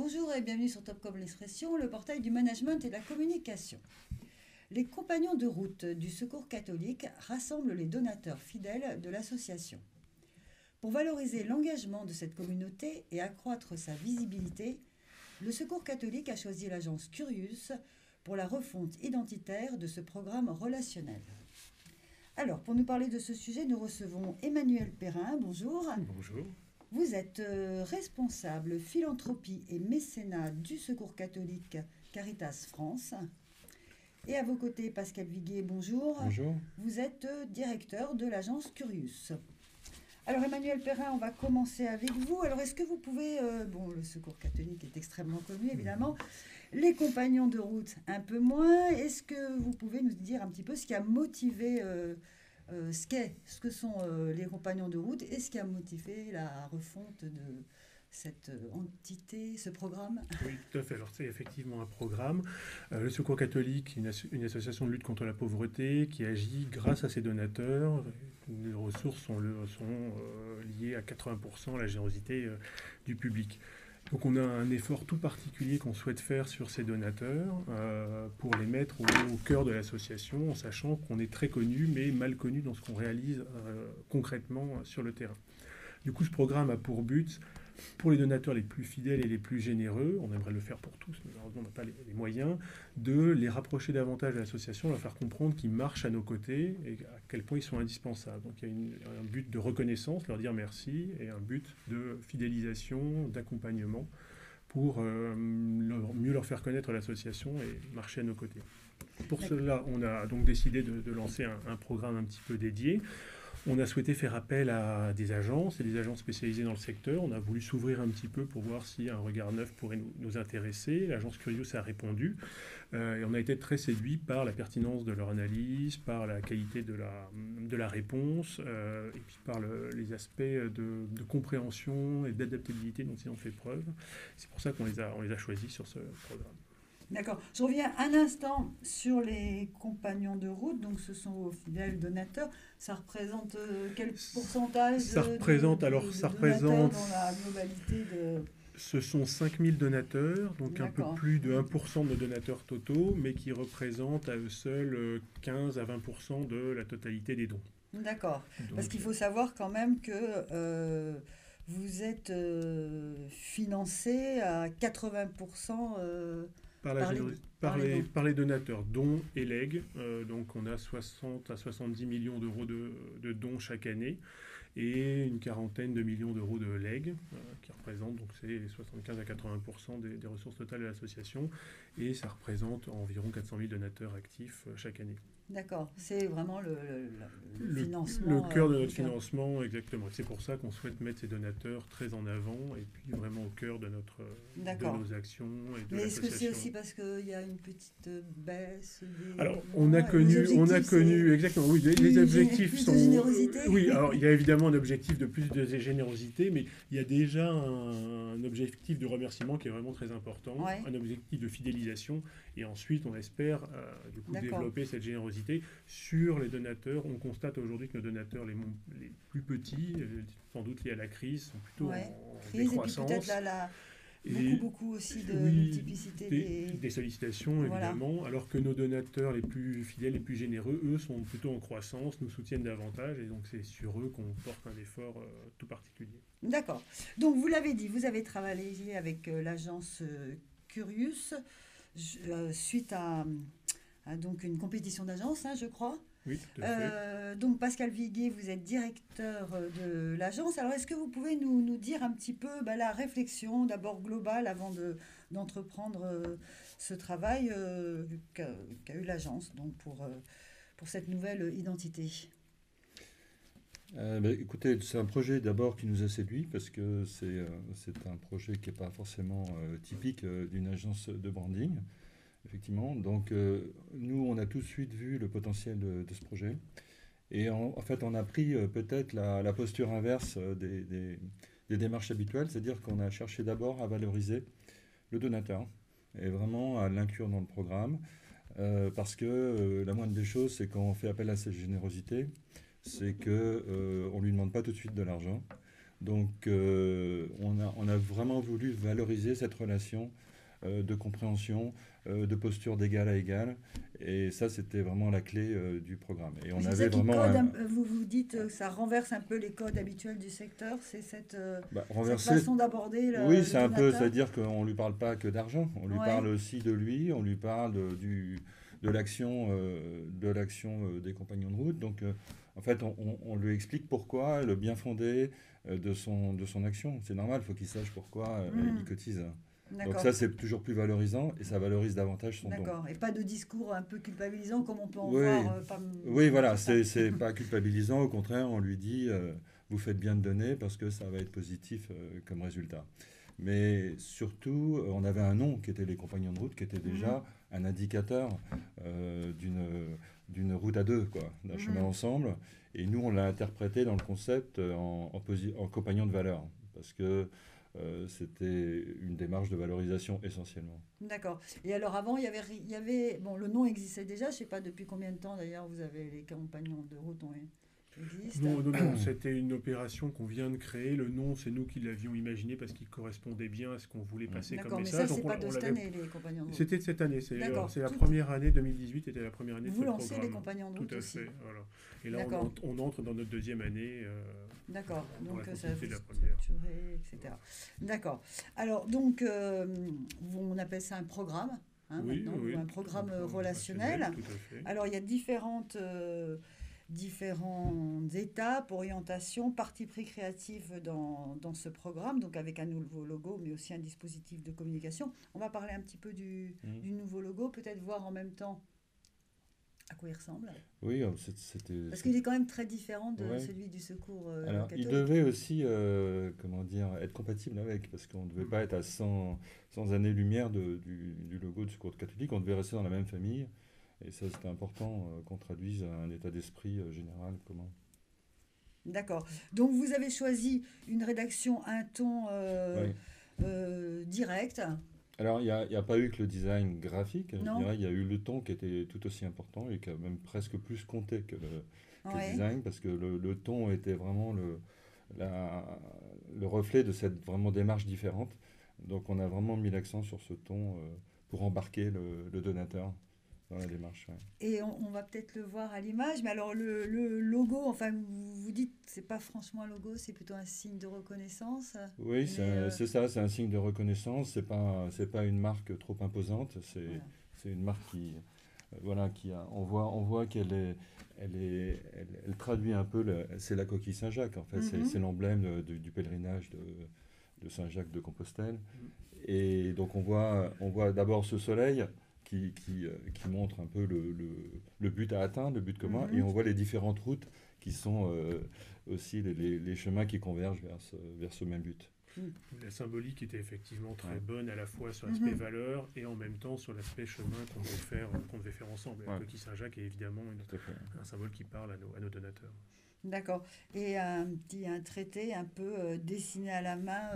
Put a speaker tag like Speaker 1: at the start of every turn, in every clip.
Speaker 1: Bonjour et bienvenue sur Top comme l'expression, le portail du management et de la communication. Les compagnons de route du Secours catholique rassemblent les donateurs fidèles de l'association. Pour valoriser l'engagement de cette communauté et accroître sa visibilité, le Secours catholique a choisi l'agence Curious pour la refonte identitaire de ce programme relationnel. Alors, pour nous parler de ce sujet, nous recevons Emmanuel Perrin. Bonjour.
Speaker 2: Bonjour.
Speaker 1: Vous êtes responsable philanthropie et mécénat du Secours catholique Caritas France. Et à vos côtés, Pascal Viguier, bonjour.
Speaker 2: Bonjour.
Speaker 1: Vous êtes directeur de l'agence Curious. Alors Emmanuel Perrin, on va commencer avec vous. Alors est-ce que vous pouvez, le Secours catholique est extrêmement connu évidemment, les compagnons de route un peu moins. Est-ce que vous pouvez nous dire un petit peu ce qui a motivé ce que sont les compagnons de route et ce qui a motivé la refonte de cette entité, ce programme?
Speaker 2: Oui, tout à fait. Alors, c'est effectivement un programme. Le Secours catholique, une association de lutte contre la pauvreté qui agit grâce à ses donateurs. Les ressources sont liées à 80% à la générosité du public. Donc on a un effort tout particulier qu'on souhaite faire sur ces donateurs pour les mettre au cœur de l'association, en sachant qu'on est très connu mais mal connu dans ce qu'on réalise concrètement sur le terrain. Du coup, ce programme a pour but, pour les donateurs les plus fidèles et les plus généreux, on aimerait le faire pour tous, mais malheureusement on n'a pas les moyens, de les rapprocher davantage de l'association, leur faire comprendre qu'ils marchent à nos côtés et à quel point ils sont indispensables. Donc il y a un but de reconnaissance, leur dire merci, et un but de fidélisation, d'accompagnement pour mieux leur faire connaître l'association et marcher à nos côtés. Pour cela, on a donc décidé de lancer un programme un petit peu dédié. On a souhaité faire appel à des agences et des agences spécialisées dans le secteur. On a voulu s'ouvrir un petit peu pour voir si un regard neuf pourrait nous intéresser. L'agence Curious a répondu et on a été très séduits par la pertinence de leur analyse, par la qualité de la réponse et puis par les aspects de compréhension et d'adaptabilité dont ils ont fait preuve. C'est pour ça qu'on les a choisis sur ce programme.
Speaker 1: D'accord. Je reviens un instant sur les compagnons de route. Donc, ce sont vos fidèles donateurs. Ça représente quel pourcentage
Speaker 2: ça représente
Speaker 1: de donateurs dans la globalité de...
Speaker 2: Ce sont 5000 donateurs, donc
Speaker 1: D'accord.
Speaker 2: Un peu plus de 1% de nos donateurs totaux, mais qui représentent à eux seuls 15 à 20% de la totalité des dons.
Speaker 1: D'accord. Parce qu'il faut savoir quand même que vous êtes financé à 80%
Speaker 2: par les donateurs, dons et legs. Donc on a 60 à 70 millions d'euros de dons chaque année et une quarantaine de millions d'euros de legs, qui représentent, donc c'est 75 à 80% des ressources totales de l'association, et ça représente environ 400 000 donateurs actifs chaque année.
Speaker 1: D'accord, c'est vraiment le financement.
Speaker 2: Le cœur de notre financement, exactement. C'est pour ça qu'on souhaite mettre ces donateurs très en avant et puis vraiment au cœur de nos actions et de
Speaker 1: Mais est-ce que c'est
Speaker 2: l'association.
Speaker 1: aussi parce qu'il y a une petite baisse des...
Speaker 2: Alors, on a connu exactement, oui, les objectifs
Speaker 1: plus
Speaker 2: sont...
Speaker 1: de générosité.
Speaker 2: Oui, alors il y a évidemment un objectif de plus de générosité, mais il y a déjà un objectif de remerciement qui est vraiment très important, un objectif de fidélisation, et ensuite on espère du coup développer cette générosité sur les donateurs. On constate aujourd'hui que nos donateurs les plus petits, sans doute liés à la crise, sont plutôt en décroissance.
Speaker 1: Et puis peut-être beaucoup aussi de multiplicité
Speaker 2: des sollicitations, évidemment, alors que nos donateurs les plus fidèles, les plus généreux, eux, sont plutôt en croissance, nous soutiennent davantage, et donc c'est sur eux qu'on porte un effort tout particulier.
Speaker 1: D'accord. Donc vous l'avez dit, vous avez travaillé avec l'agence Curious suite à donc une compétition d'agence, je crois.
Speaker 2: Oui, tout à fait.
Speaker 1: Donc Pascal Viguier, vous êtes directeur de l'agence. Alors est-ce que vous pouvez nous dire un petit peu la réflexion d'abord globale avant d'entreprendre ce travail qu'a eu l'agence donc pour cette nouvelle identité?
Speaker 3: Écoutez, c'est un projet d'abord qui nous a séduit parce que c'est un projet qui n'est pas forcément typique d'une agence de branding. Effectivement, donc nous on a tout de suite vu le potentiel de ce projet et en fait on a pris peut-être la posture inverse des démarches habituelles, c'est-à-dire qu'on a cherché d'abord à valoriser le donateur et vraiment à l'inclure dans le programme parce que la moindre des choses c'est quand on fait appel à cette générosité, c'est qu'on ne lui demande pas tout de suite de l'argent. Donc, on a vraiment voulu valoriser cette relation de compréhension, de posture d'égal à égal. Et ça, c'était vraiment la clé du programme. Et on
Speaker 1: C'est
Speaker 3: avait
Speaker 1: ça qui
Speaker 3: vraiment
Speaker 1: code, vous vous dites que ça renverse un peu les codes habituels du secteur, c'est cette
Speaker 3: renverser.
Speaker 1: façon d'aborder
Speaker 3: Oui,
Speaker 1: le
Speaker 3: c'est un peu,
Speaker 1: donateur.
Speaker 3: c'est-à-dire qu'on ne lui parle pas que d'argent, on lui
Speaker 1: Ouais.
Speaker 3: parle aussi de lui, on lui parle de l'action des compagnons de route. Donc, en fait, on lui explique pourquoi, le bien fondé de son action. C'est normal, il faut qu'il sache pourquoi il cotise. Donc
Speaker 1: D'accord.
Speaker 3: ça, c'est toujours plus valorisant et ça valorise davantage son don.
Speaker 1: D'accord. Et pas de discours un peu culpabilisant comme on peut en
Speaker 3: Oui,
Speaker 1: voir.
Speaker 3: oui, voilà, c'est pas culpabilisant. Au contraire, on lui dit, vous faites bien de donner parce que ça va être positif comme résultat. Mais surtout, on avait un nom qui était les compagnons de route, qui était déjà un indicateur d'une route à deux, quoi, d'un chemin ensemble. Et nous, on l'a interprété dans le concept en compagnon de valeur, parce que c'était une démarche de valorisation essentiellement.
Speaker 1: D'accord. Et alors avant, il y avait bon, le nom existait déjà. Je sais pas depuis combien de temps d'ailleurs vous avez les compagnons de route existent.
Speaker 2: Non, c'était une opération qu'on vient de créer. Le nom, c'est nous qui l'avions imaginé parce qu'il correspondait bien à ce qu'on voulait passer comme
Speaker 1: D'accord, mais
Speaker 2: message.
Speaker 1: ça, c'est pas de cette année, les compagnons de route.
Speaker 2: C'était de cette année. C'est
Speaker 1: D'accord.
Speaker 2: la première année, 2018 était la première année de ce
Speaker 1: Vous
Speaker 2: programme.
Speaker 1: lancez les compagnons de route
Speaker 2: Tout à
Speaker 1: aussi.
Speaker 2: fait, voilà. Et là,
Speaker 1: D'accord.
Speaker 2: on entre dans notre deuxième année.
Speaker 1: D'accord,
Speaker 2: dans
Speaker 1: donc
Speaker 2: la
Speaker 1: ça
Speaker 2: continuité
Speaker 1: vous
Speaker 2: de la première.
Speaker 1: structurez, etc. D'accord. Alors, donc, on appelle ça un programme, hein,
Speaker 2: Oui,
Speaker 1: maintenant,
Speaker 2: oui.
Speaker 1: ou un programme relationnel.
Speaker 2: Tout à fait.
Speaker 1: Alors, il y a différentes étapes, orientations, parties pris créatives dans ce programme, donc avec un nouveau logo, mais aussi un dispositif de communication. On va parler un petit peu du nouveau logo, peut-être voir en même temps à quoi il ressemble.
Speaker 3: Oui, c'était...
Speaker 1: Parce qu'il est quand même très différent de
Speaker 3: Ouais.
Speaker 1: celui du secours
Speaker 3: Alors,
Speaker 1: catholique.
Speaker 3: il devait aussi être compatible avec, parce qu'on ne devait pas être à 100 années-lumière du logo du Secours catholique, on devait rester dans la même famille. Et ça, c'était important qu'on traduise un état d'esprit général commun.
Speaker 1: D'accord. Donc, vous avez choisi une rédaction, un ton
Speaker 3: Oui.
Speaker 1: direct.
Speaker 3: Alors, il n'y a pas eu que le design graphique, je
Speaker 1: Non.
Speaker 3: dirais, il y a eu le ton qui était tout aussi important et qui a même presque plus compté que le
Speaker 1: Ouais.
Speaker 3: design, parce que le ton était vraiment le reflet de cette vraiment démarche différente. Donc, on a vraiment mis l'accent sur ce ton pour embarquer le donateur dans la démarche. Ouais.
Speaker 1: Et on va peut-être le voir à l'image. Mais alors, le logo, enfin, vous dites, c'est pas franchement un logo, c'est plutôt un signe de reconnaissance.
Speaker 3: Oui, c'est ça, c'est un signe de reconnaissance. C'est pas une marque trop imposante. C'est une marque qui, on voit qu'elle elle traduit un peu, c'est la coquille Saint-Jacques, en fait. C'est l'emblème du pèlerinage de Saint-Jacques de Compostelle. Et donc, on voit d'abord ce soleil qui montre un peu le but à atteindre, le but commun, et on voit les différentes routes qui sont aussi les chemins qui convergent vers ce même but.
Speaker 2: La symbolique était effectivement très bonne, à la fois sur l'aspect valeur et en même temps sur l'aspect chemin qu'on devait faire ensemble. La coquille Saint-Jacques est évidemment un symbole qui parle à nos donateurs.
Speaker 1: D'accord. Et un traité un peu dessiné à la main,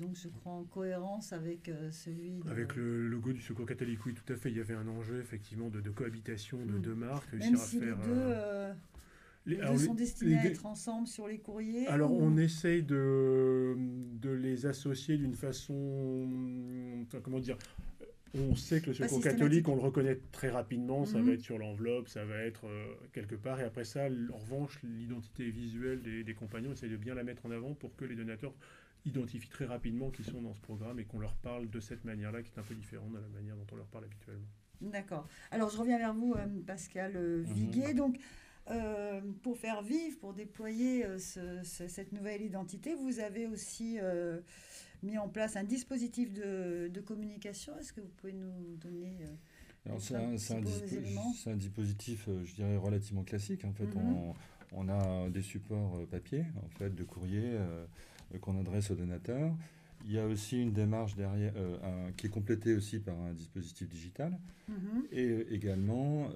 Speaker 1: donc je crois en cohérence avec celui de...
Speaker 2: Avec le logo du Secours catholique, oui, tout à fait. Il y avait un enjeu effectivement de cohabitation de deux marques.
Speaker 1: Même si les deux sont destinés à être ensemble sur les courriers.
Speaker 2: Alors on essaye de les associer d'une façon... Enfin, comment dire ? On sait que le Secours catholique, on le reconnaît très rapidement, ça va être sur l'enveloppe, ça va être quelque part, et après ça, en revanche, l'identité visuelle des compagnons, on essaie de bien la mettre en avant pour que les donateurs identifient très rapidement qu'ils sont dans ce programme et qu'on leur parle de cette manière-là, qui est un peu différente de la manière dont on leur parle habituellement.
Speaker 1: D'accord. Alors je reviens vers vous, Pascal Viguier. Donc, pour faire vivre, pour déployer cette nouvelle identité, vous avez aussi... mis en place un dispositif de communication. Est-ce que vous pouvez nous donner
Speaker 3: c'est un dispositif, je dirais, relativement classique. En fait, on a des supports papier, en fait, de courrier qu'on adresse aux donateurs. Il y a aussi une démarche derrière qui est complétée aussi par un dispositif digital. Et également,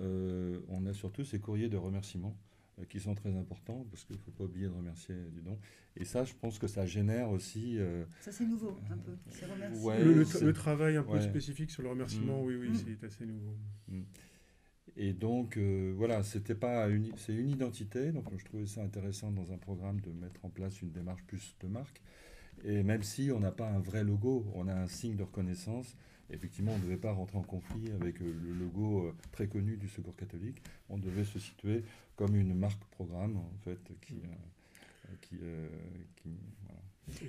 Speaker 3: on a surtout ces courriers de remerciement qui sont très importants, parce qu'il ne faut pas oublier de remercier du don. Et ça, je pense que ça génère aussi...
Speaker 1: ça, c'est nouveau, un peu, ces remerciements.
Speaker 2: Ouais, le travail un peu spécifique sur le remerciement, oui, c'est assez nouveau.
Speaker 3: Et donc, voilà, c'est une identité. Donc, je trouvais ça intéressant dans un programme de mettre en place une démarche plus de marque. Et même si on n'a pas un vrai logo, on a un signe de reconnaissance. Effectivement, on ne devait pas rentrer en conflit avec le logo très connu du Secours catholique. On devait se situer comme une marque programme, en fait, voilà.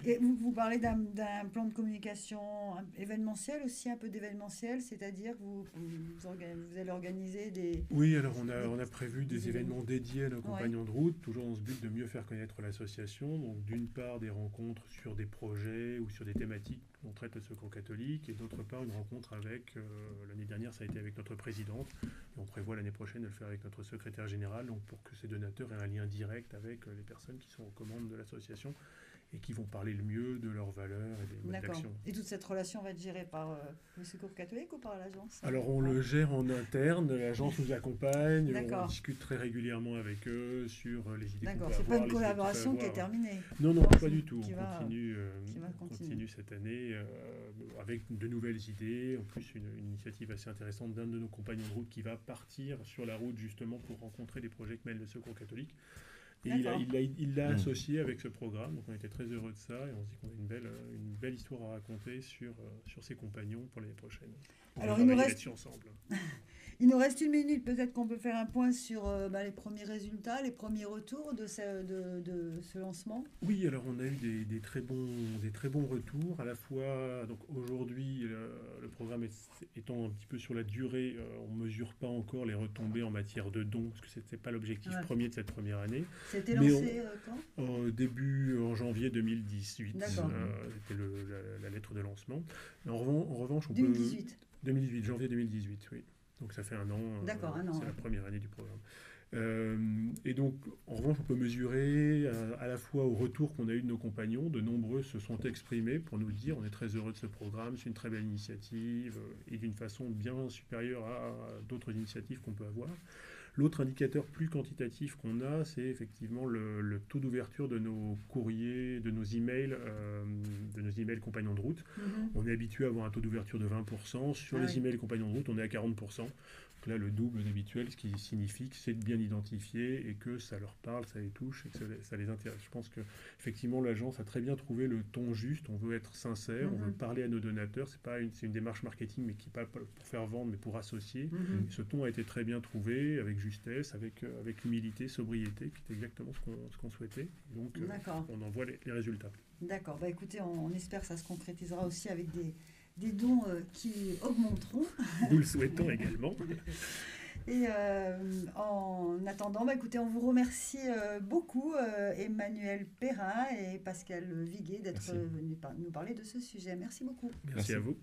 Speaker 1: Et vous parlez d'un plan de communication événementiel aussi, un peu d'événementiel, c'est-à-dire vous allez organiser des...
Speaker 2: Oui, alors on a prévu des événements dédiés à nos compagnons de route, toujours dans ce but de mieux faire connaître l'association. Donc d'une part des rencontres sur des projets ou sur des thématiques dont traite le Secours catholique, et d'autre part une rencontre avec, l'année dernière ça a été avec notre présidente, et on prévoit l'année prochaine de le faire avec notre secrétaire général, donc pour que ces donateurs aient un lien direct avec les personnes qui sont aux commandes de l'association et qui vont parler le mieux de leurs valeurs et des modes d'action.
Speaker 1: Et toute cette relation va être gérée par le Secours catholique ou par l'agence?
Speaker 2: Alors on le gère en interne, l'agence nous accompagne, on discute très régulièrement avec eux sur les idées qu'on peut avoir.
Speaker 1: D'accord, c'est pas une collaboration qui est terminée.
Speaker 2: Non, pas du tout. On continue cette année avec de nouvelles idées, en plus une initiative assez intéressante d'un de nos compagnons de route qui va partir sur la route justement pour rencontrer des projets que mène le Secours catholique. Et il l'a associé avec ce programme, donc on était très heureux de ça, et on se dit qu'on a une belle histoire à raconter sur ses compagnons pour l'année prochaine.
Speaker 1: Alors il nous reste 1 minute, peut-être qu'on peut faire un point sur les premiers résultats, les premiers retours de ce lancement.
Speaker 2: Oui, alors on a eu des très bons retours, à la fois, donc aujourd'hui le programme étant un petit peu sur la durée, on ne mesure pas encore les retombées en matière de dons, parce que ce n'était pas l'objectif premier de cette première année.
Speaker 1: C'était lancé quand
Speaker 2: en janvier 2018.
Speaker 1: D'accord.
Speaker 2: C'était la lettre de lancement. En revanche,
Speaker 1: 2018,
Speaker 2: janvier 2018, oui. Donc ça fait 1 an.
Speaker 1: D'accord, 1 an.
Speaker 2: C'est la première année du programme. Et donc, en revanche, on peut mesurer à la fois au retour qu'on a eu de nos compagnons. De nombreux se sont exprimés pour nous le dire. On est très heureux de ce programme, c'est une très belle initiative et d'une façon bien supérieure à d'autres initiatives qu'on peut avoir. L'autre indicateur plus quantitatif qu'on a, c'est effectivement le taux d'ouverture de nos courriers, de nos emails compagnons de route. On est habitué à avoir un taux d'ouverture de 20%. Sur les emails compagnons de route, on est à 40%. Donc là, le double d'habituel, ce qui signifie que c'est bien identifié et que ça leur parle, ça les touche et que ça les intéresse. Je pense qu'effectivement, l'agence a très bien trouvé le ton juste. On veut être sincère, on veut parler à nos donateurs. C'est une démarche marketing, mais qui n'est pas pour faire vendre, mais pour associer. Et ce ton a été très bien trouvé, avec justesse, avec humilité, sobriété, qui est exactement ce qu'on souhaitait. Donc, on en voit les résultats.
Speaker 1: D'accord. Écoutez, on espère que ça se concrétisera aussi avec des dons qui augmenteront.
Speaker 2: Nous le souhaitons également.
Speaker 1: Et en attendant, écoutez, on vous remercie beaucoup, Emmanuel Perrin et Pascal Viguet, d'être venus nous parler de ce sujet. Merci beaucoup.
Speaker 2: Merci à vous.